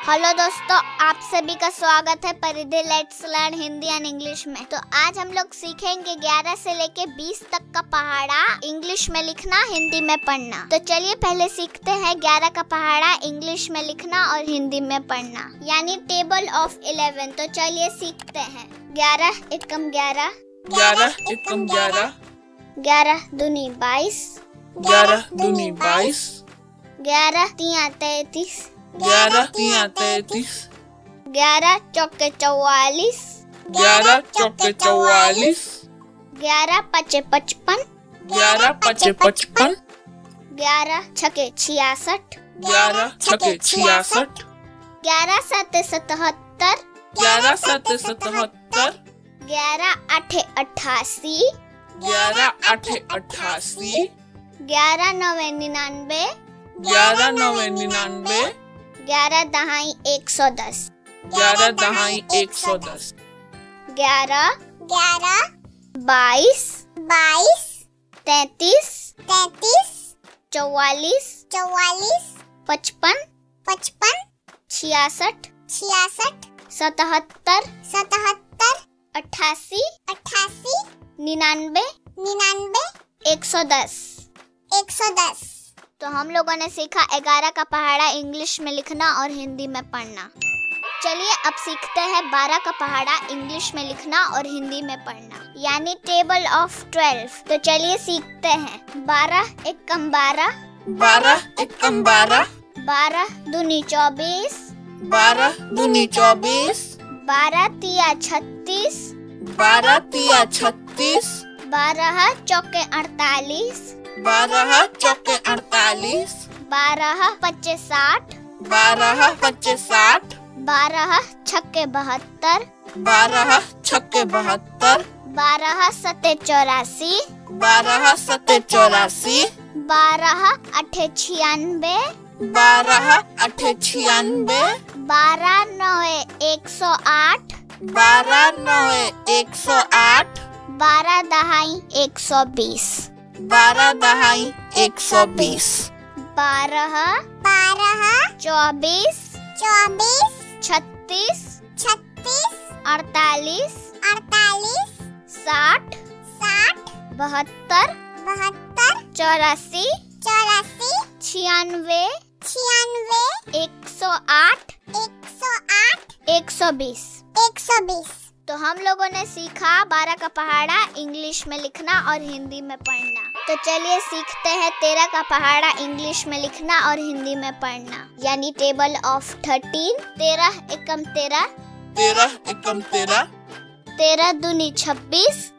Hello दोस्तों, आप सभी का स्वागत है परिधि let's learn Hindi and English में। तो आज हम लोग सीखेंगे 11 से लेके 20 तक का पहाड़ा इंग्लिश में लिखना, हिंदी में पढ़ना। तो चलिए पहले सीखते हैं 11 का पहाड़ा इंग्लिश में लिखना और हिंदी में पढ़ना, यानी टेबल ऑफ 11। तो चलिए सीखते हैं। 11 एकम 11, 11 एकम 11, 11 दूनी 22, 11 दूनी 22, 11 तिया 33, 11 तिया 33, 11 चौके 44, 11 चौके 44, 11 पचे 55, 11 पचे 55, 11 छके 66, 11 छके 66, 11 सते 77, 11 सते 77, 11 आठे 88, 11 आठे 88, 11 नवे 99, 11 नवे 99, 11 दहाई 110, 11 दहाई 110, 11 22, 33, 44, 55, 66, 77, 88, 99, 110। तो हम लोगों ने सीखा 11 का पहाड़ा इंग्लिश में लिखना और हिंदी में पढ़ना। चलिए अब सीखते हैं 12 का पहाड़ा इंग्लिश में लिखना और हिंदी में पढ़ना, यानी टेबल ऑफ 12। तो चलिए सीखते हैं। 12 एकम 12, 12 एकम 12, 12 दूनी 24, 12 दूनी 24, 12 तिया 36, 12 तिया 36, 12 चौके 48, 12 चौके 48, 12 पच्चे 60, 12 पच्चे 60, 12 छक्के 72, 12 छक्के 72, 12 सते 84, 12 सते 84, 12 अठे 96, 12 अठे 96, 12 नवे 108, 12 नवे 108, 12 दहाई 120, 12 दहाई 120, 12 24, 36, 48, 60, 72, 84, 96, 108, 120। तो हम लोगों ने सीखा 12 का पहाड़ा इंग्लिश में लिखना और हिंदी में पढ़ना। तो चलिए सीखते हैं 13 का पहाड़ा इंग्लिश में लिखना और हिंदी में पढ़ना, यानी टेबल ऑफ 13। 13 एकम 13, 13 एकम 13, 13 दूनी 26,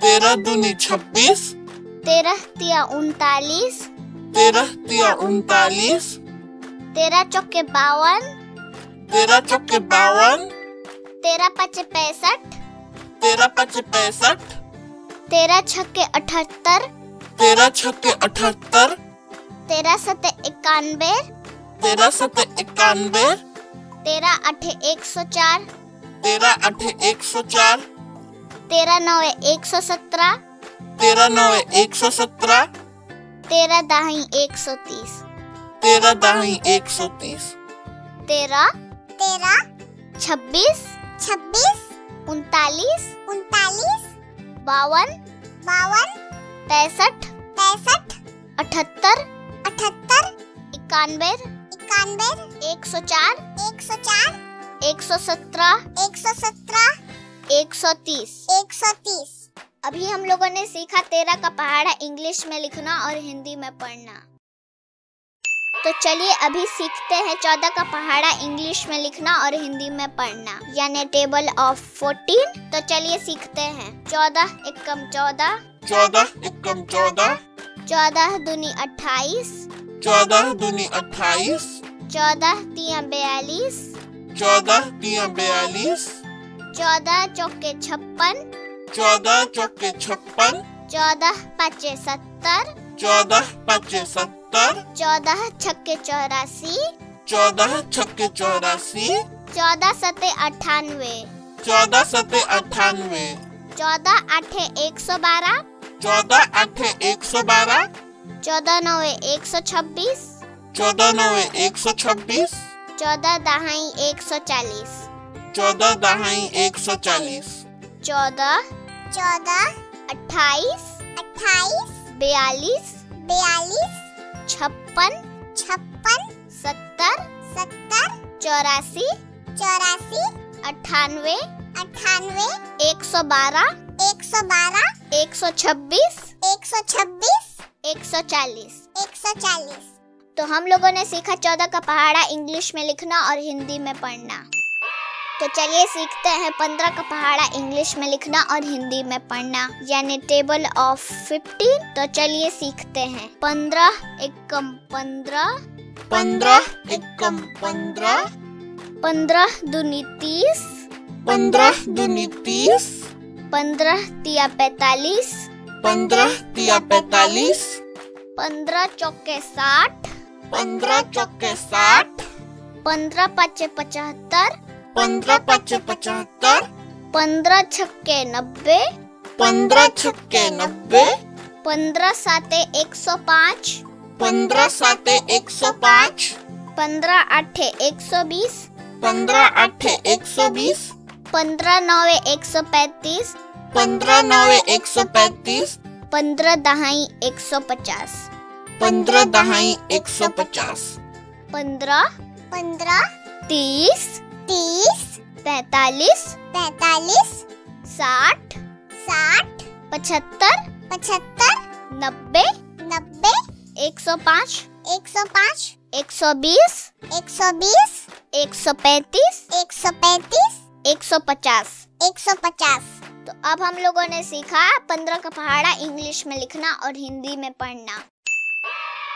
13 दूनी 26, 13 तिया 39, 13 तिया 39, 13 चौके 52, 13 चौके 52, 13 पचे 65, 13 पचे 65, 13 छक्के 78, 13 छक्के 78, 13 सते 91, 13 सते 91, 13 अठे 104, 13 अठे 104, 13 नवे 117, 13 नवे 117, 13 दहाई 130, 13 दहाई 130, 13 26, 39, 52, 65, 78, 91, 104, 117, 130। अभी हम लोगों ने सीखा 13 का पहाड़ा इंग्लिश में लिखना और हिंदी में पढ़ना। तो चलिए अभी सीखते हैं 14 का पहाड़ा इंग्लिश में लिखना और हिंदी में पढ़ना, यानी टेबल ऑफ 14। तो चलिए सीखते हैं। 14 एकम 14, 14 एकम 14, 14 दूनी 28, 14 दूनी 28, 14 तिया 42, 14 तिया 42, 14 चौके 56, 14 चौके 56, 14 पचे 70, 14 पचे 70, 14 छक्के 84, 14 छक्के 84, 14 सते 98, 14 सते 98, 14 आठे 112, 14 आठे 112, 14 नवे 126, 14 9 126, 14 दहाई 140। 14 दहाई 140। 14 28 42 56 70 84 98 112 126 140। तो हम लोगों ने सीखा 14 का पहाड़ा इंग्लिश में लिखना और हिंदी में पढ़ना। तो चलिए सीखते हैं 15 का पहाड़ा इंग्लिश में लिखना और हिंदी में पढ़ना, यानी टेबल ऑफ 15। तो चलिए सीखते हैं। 15 एकम 15, 15 एकम 15, 15 दूनी 30, 15 दूनी 30, 15 तिया 45, 15 तिया 45, 15 चौके 60, 15 चौके 60, 15 पाँचे 75, 15 पाँचे 75, 15 छक्के 90, 15 छक्के 90, 15 साते 105, 15 साते 105, 15 आठे 120, 15 आठे 120, 15 नौवे 135, 15 नौवे 135, 15 दहाई 150, 15 दहाई 150, 15 30 45 60 75 90 105 120 135 150। तो अब हम लोगों ने सीखा 15 का पहाड़ा इंग्लिश में लिखना और हिंदी में पढ़ना।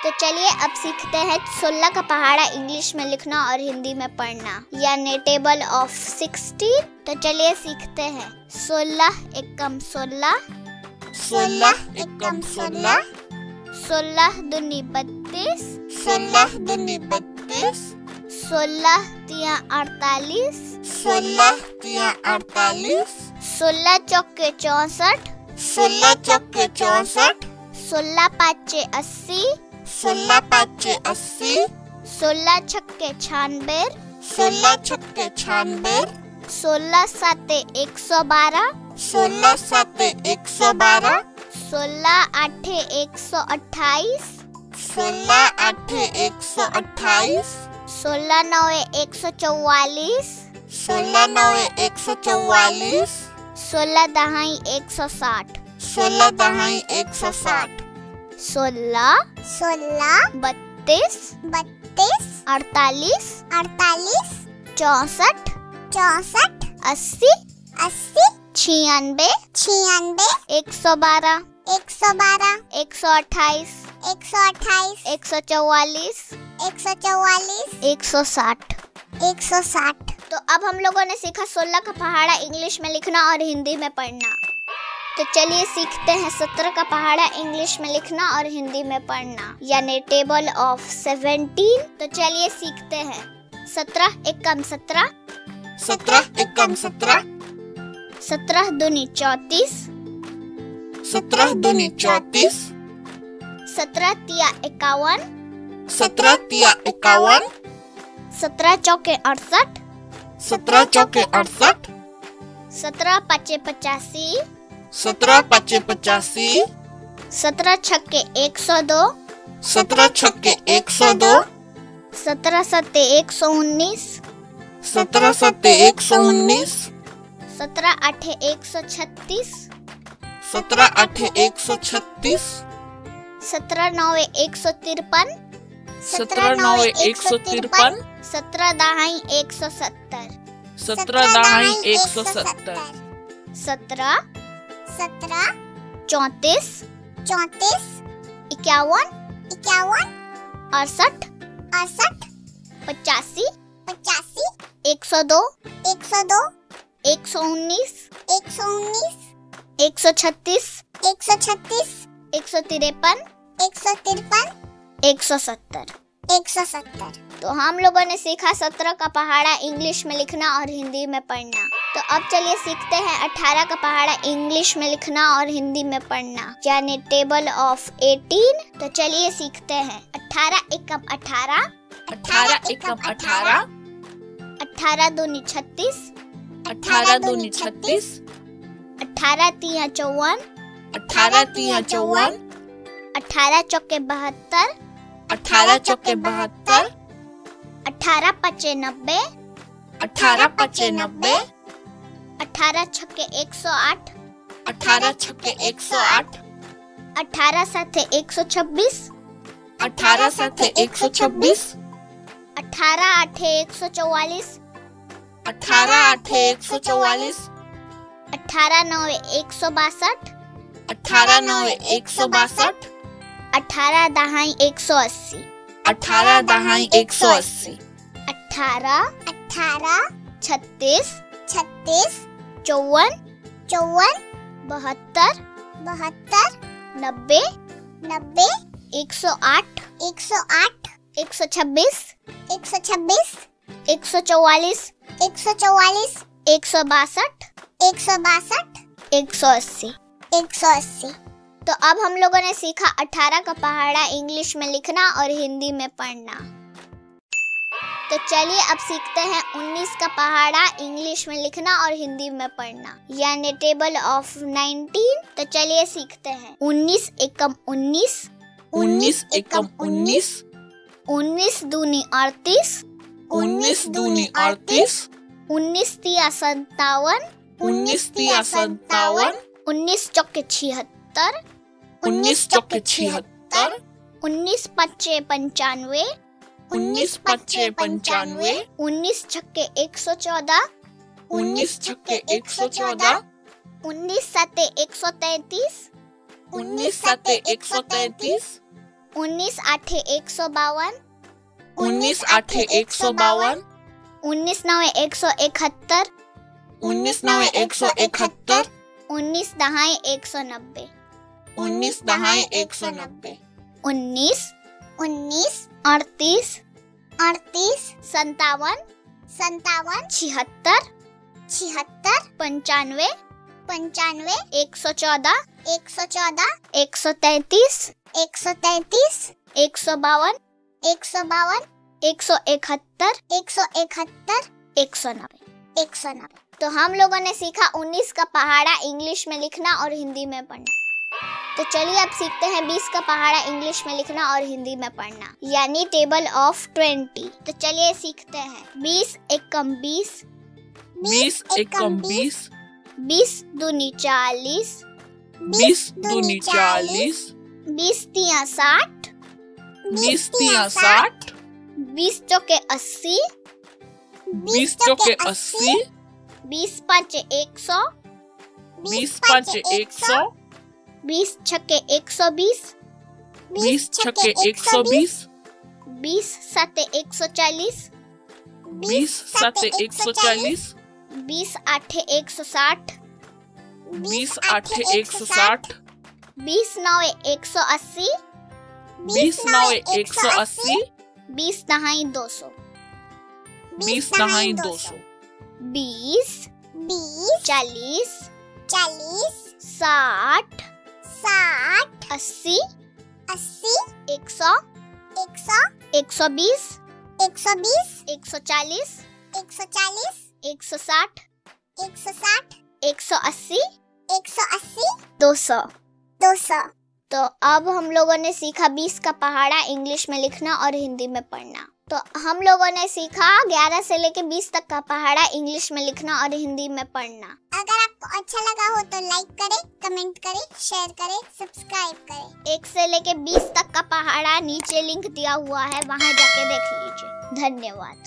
तो चलिए अब सीखते हैं 16 का पहाड़ा इंग्लिश में लिखना और हिंदी में पढ़ना, यानी टेबल ऑफ 16। तो चलिए सीखते हैं। 16 एकम 16, 16 एकम 16, 16 दूनी 32, 16 दूनी 32, 16 तिया 48, 16 तिया 48, 16 चौके 64, 16 चौके 64, 16 पाँचे 80, 16 पाँचे 80, 16 छक्के 96, 16 छक्के 96, 16 साते 112, 16 साते 112, 16 आठे 128, 16 आठे 128, 16 नौवे 144, 16 नौवे 144, 16 दहाई 160, 16 दहाई 160, 16 32 48 64 80 96 112 128 144 160। तो अब हम लोगों ने सीखा 16 का पहाड़ा इंग्लिश में लिखना और हिंदी में पढ़ना। तो चलिए सीखते हैं 17 का पहाड़ा इंग्लिश में लिखना और हिंदी में पढ़ना, यानी टेबल ऑफ 17। तो चलिए सीखते हैं। 17 एकम 17, 17 एकम 17, 17 दूनी 34, 17 दूनी 34, 17 तिया 51, 17 तिया 51, 17 चौके 68, 17 चौके 68, 17 पाँचे 85, 17 पाँचे 85, 17 छक्के 102, 17 छक्के 102, 17 सत्ते 119, 17 सत्ते 119, 17 आठे 136, 17 आठे 136, 17 नौवे 153, 17 नौवे 153, 17 दहाई 170, 17 दहाई 170, 17 34 51 68 85 102 119 136 153 170। तो हम लोगों ने सीखा 17 का पहाड़ा इंग्लिश में लिखना और हिंदी में पढ़ना। तो अब चलिए सीखते हैं 18 का पहाड़ा इंग्लिश में लिखना और हिंदी में पढ़ना, यानी टेबल ऑफ 18। तो चलिए सीखते हैं। 18 एकम 18, 18 एकम 18, 18 दूनी 36, 18 दूनी 36, 18 तिया 54, 18 तिया 54, 18 चौके 72, 18 चौके 72, 18 पचे 90, 18 पचे 90, 18 छक्के 108, 18 छक्के 108, 18 साथे 126, 18 साथे 126, 18 आठे 144, 18 आठे 144, 18 नौवे 162, 18 नौवे 162, 18 दहाई 180, 18 दहाई 180, 18 36 54 72 90 108 126 144 162 180। तो अब हम लोगों ने सीखा 18 का पहाड़ा इंग्लिश में लिखना और हिंदी में पढ़ना। तो चलिए अब सीखते हैं 19 का पहाड़ा इंग्लिश में लिखना और हिंदी में पढ़ना, यानी टेबल ऑफ 19। तो चलिए सीखते हैं। 19 एकम 19, 19 एकम 19, 19 दूनी 38, 19 दूनी 38, 19 तिया 57, 19 तिया 57, 19 चौके 76, 19 चौके 76, 19 पच्चे 95, 19 पच्चे 95, 19 छक्के 114, 19 छक्के 114, 19 सते 133, 19 सते 133, 19 आठे 152, 19 आठे 152, 19 नवे 171, 19 नवे 171, 19 दहाई 190, 19 दहाई 190, 19 38 57 76 95 114 133 152 171 190। तो हम लोगों ने सीखा 19 का पहाड़ा इंग्लिश में लिखना और हिंदी में पढ़ना। तो चलिए अब सीखते हैं 20 का पहाड़ा इंग्लिश में लिखना और हिंदी में पढ़ना, यानी टेबल ऑफ 20। तो चलिए सीखते हैं। 20 एकम 20, 20 एकम 20, 20 दूनी 40, 20 दूनी 40, 20 तिया 60, 20 तिया 60, 20 चौके 80, 20 चौके 80, 20 पाँचे 100, 20 पाँचे 100, 20 छक्के 120, 20 छक्के 120, 20 सते 140, 20 सते 140, 20 आठे 160, 20 आठे 160, 20 नवे 180, 20 नवे 180, 20 दहाई 200, 20 दहाई 200, 20 40 60 80 100 120 140 160 180 200। तो अब हम लोगों ने सीखा 20 का पहाड़ा इंग्लिश में लिखना और हिंदी में पढ़ना। तो हम लोगों ने सीखा 11 से लेके 20 तक का पहाड़ा इंग्लिश में लिखना और हिंदी में पढ़ना। अगर आपको अच्छा लगा हो तो लाइक करें, कमेंट करें, शेयर करें, सब्सक्राइब करें। 1 से लेके 20 तक का पहाड़ा नीचे लिंक दिया हुआ है, वहां जाके देख लीजिए। धन्यवाद।